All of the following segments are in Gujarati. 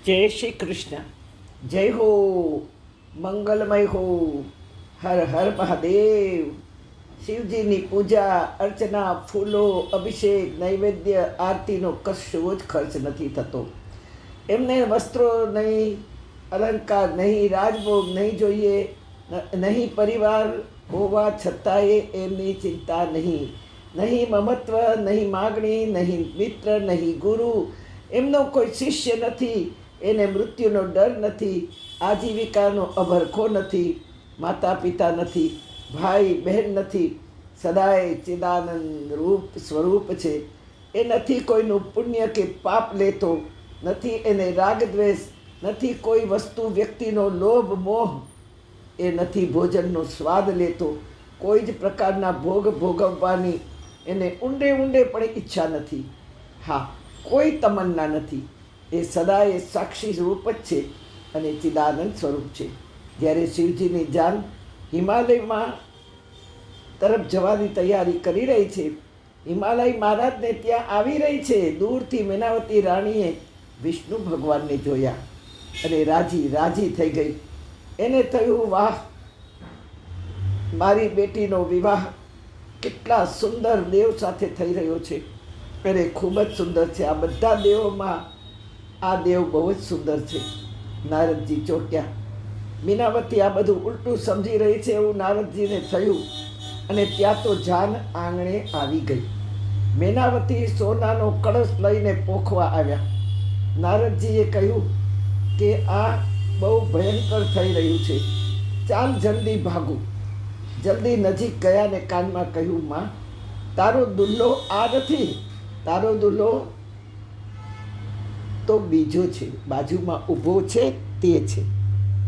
જય શ્રી કૃષ્ણ. જય હો, મંગલમય હો. હર હર મહાદેવ. શિવજીની પૂજા અર્ચના, ફૂલો, અભિષેક, નૈવેદ્ય, આરતીનો કશો જ ખર્ચ નથી થતો. એમને વસ્ત્રો નહીં, અલંકાર નહીં, રાજભોગ નહીં જોઈએ, નહીં પરિવાર હોવા છતાંય એમની ચિંતા નહીં. નહીં મમત્વ, નહીં માગણી, નહીં મિત્ર, નહીં ગુરુ. એમનો કોઈ શિષ્ય નથી. એને મૃત્યુનો ડર નથી, આજીવિકાનો અભરખો નથી, માતા પિતા નથી, ભાઈ બહેન નથી. સદાય ચિદાનંદ રૂપ સ્વરૂપ છે. એ નથી કોઈનું પુણ્ય કે પાપ લેતો, નથી એને રાગ દ્વેષ, નથી કોઈ વસ્તુ વ્યક્તિનો લોભ મોહ, એ નથી ભોજનનો સ્વાદ લેતો, કોઈ જ પ્રકારના ભોગ ભોગવવાની એને ઊંડે ઊંડે પણ ઈચ્છા નથી. હા, કોઈ તમન્ના નથી. એ સદાય સાક્ષી રૂપ જ છે અને ચિદાનંદ સ્વરૂપ છે. જ્યારે શિવજીની જાન હિમાલયમાં તરફ જવાની તૈયારી કરી રહી છે, હિમાલય મહારાજને ત્યાં આવી રહી છે, દૂરથી મેનાવતી રાણીએ વિષ્ણુ ભગવાનને જોયા અને રાજી થઈ ગઈ. એને થયું, વાહ, મારી બેટીનો વિવાહ કેટલા સુંદર દેવ સાથે થઈ રહ્યો છે. અરે ખૂબ જ સુંદર છે. આ બધા દેવોમાં આ દેવ બહુ જ સુંદર છે. નારદજી ચોટ્યા. મીનાવતી આ બધું ઉલટું સમજી રહી છે એવું નારદજીને થયું અને ત્યાં તો જાન આંગણે આવી ગઈ. મેનાવતી સોનાનો કળશ લઈને પોખવા આવ્યા. નારદજીએ કહ્યું કે આ બહુ ભયંકર થઈ રહ્યું છે, ચાલ જલ્દી ભાગું. જલ્દી નજીક ગયા ને કાનમાં કહ્યું, માં, તારો દુલ્લો આ નથી, તારો દુલ્લો તો બીજો છે, બાજુમાં ઊભો છે તે છે.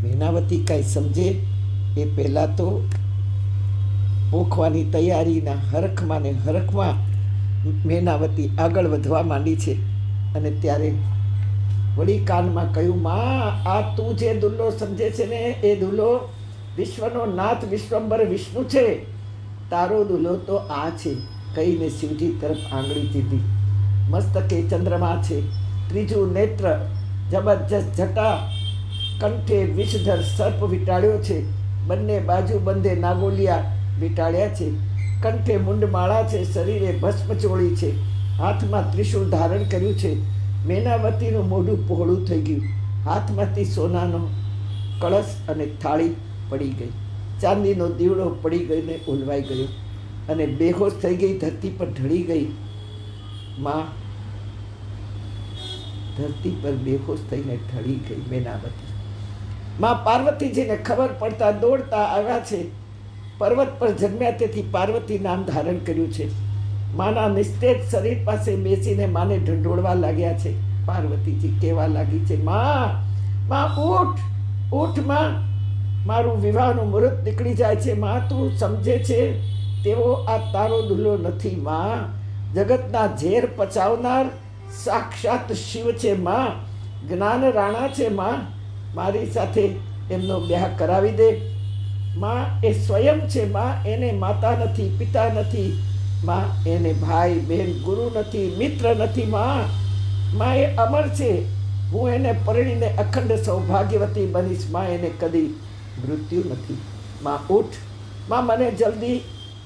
મેનાવતી કાંઈ સમજે એ પહેલાં તો પોખવાની તૈયારીના હરખમાં ને હરખમાં મેનાવતી આગળ વધવા માંડી છે. અને ત્યારે વળી કાનમાં કહ્યું, માં, આ તું જે દુલ્લો સમજે છે ને એ દુલ્લો વિશ્વનો નાથ વિશ્વંભર વિષ્ણુ છે. તારો દુલ્લો તો આ છે. કહીને શિવજી તરફ આંગળી ચીધી. મસ્તકે ચંદ્રમા છે, ત્રીજું નેત્ર, જબરજસ્ત જટા, કંઠે વિષધર સર્પ વીંટાળ્યો છે, બંને બાજુ બંધે નાગોલિયા વીંટાળ્યા છે, કંઠે મુંડમાળા છે, શરીરે ભસ્મચોળી છે, હાથમાં ત્રિશૂળ ધારણ કર્યું છે. મેનાવતીનું મોઢું પહોળું થઈ ગયું. હાથમાંથી સોનાનો કળશ અને થાળી પડી ગઈ. ચાંદીનો દીવડો પડી ગઈને ઓલવાઈ ગયો અને બેહોશ થઈ ગઈ, ધરતી પર ઢળી ગઈ. માં ધરતી પર બેહોશ થઈને ઢળી ગઈ મેનાવતી. માં પાર્વતીજીને ખબર પડતા દોડતા આવ્યા છે. પર્વત પર જન્મ્યા તેથી પાર્વતી નામ ધારણ કર્યું છે. માના નિસ્તેજ શરીર પાસે બેસીને માને ઢંઢોળવા લાગ્યા છે. પાર્વતીજી કહેવા લાગી છે, માં, ઉઠ, ઉઠ માં, મારું વિવાહનું મુહૂર્ત નીકળી જાય છે. માં, તું સમજે છે તેવો આ તારો દુલ્લો નથી. માં, જગતના ઝેર પચાવનાર સાક્ષાત શિવ છે. માં, જ્ઞાન રાણા છે. માં, મારી સાથે એમનો બ્યાહ કરાવી દે. માં, એ સ્વયં છે. માં, એને માતા નથી, પિતા નથી. માં, એને ભાઈ બહેન ગુરુ નથી, મિત્ર નથી. માં, એ અમર છે. હું એને પરણીને અખંડ સૌભાગ્યવતી બનીશ. માં, એને કદી મૃત્યુ નથી. માં, ઉઠ. માં, મને જલ્દી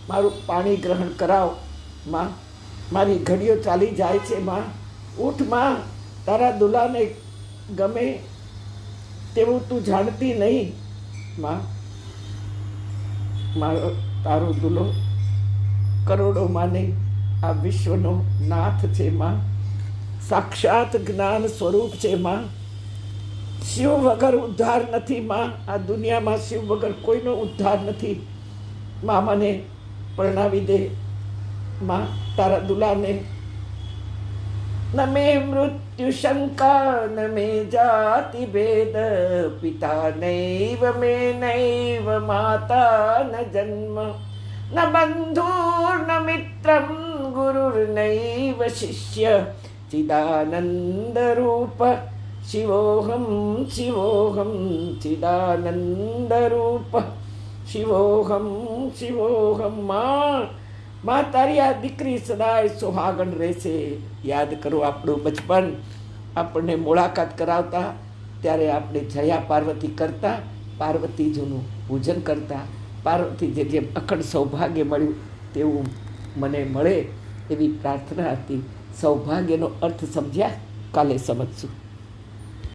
મારું પાણી ગ્રહણ કરાવ. માં, મારી ઘડીઓ ચાલી જાય છે. માં, ઉઠ. માં, તારા દુલ્હાને ગમે તેવું તું જાણતી નહીં. માં, મારો તારો દુલ્હો કરોડોમાં નહીં, આ વિશ્વનો નાથ છે. માં, સાક્ષાત જ્ઞાન સ્વરૂપ છે. માં, શિવ વગર ઉદ્ધાર નથી. માં, આ દુનિયામાં શિવ વગર કોઈનો ઉદ્ધાર નથી. માં, મને પરણાવી દે. માં, તારા દુલાને ન મે મૃત્યુ શંકા ન મે જાતિ ભેદ, પિતા નૈવ મે નૈવ માતા ન જન્મ, ન બંધુર ન મિત્રમ ગુરુર્નૈવ શિષ્ય, ચિદાનંદ રૂપ શિવોહમ શિવોહમ, ચિદાનંદ રૂપ શિવોહમ શિવોહમ. માં, તારી આ દીકરી સદાય સુહાગણ રહેશે. યાદ કરો આપણું બચપન. આપણને મુલાકાત કરાવતા, ત્યારે આપણે જયા પાર્વતી કરતા, પાર્વતીજીનું પૂજન કરતા. પાર્વતીજી જેમ અખંડ સૌભાગ્ય મળ્યું તેવું મને મળે એવી પ્રાર્થના હતી. સૌભાગ્યનો અર્થ સમજ્યા? કાલે સમજશું.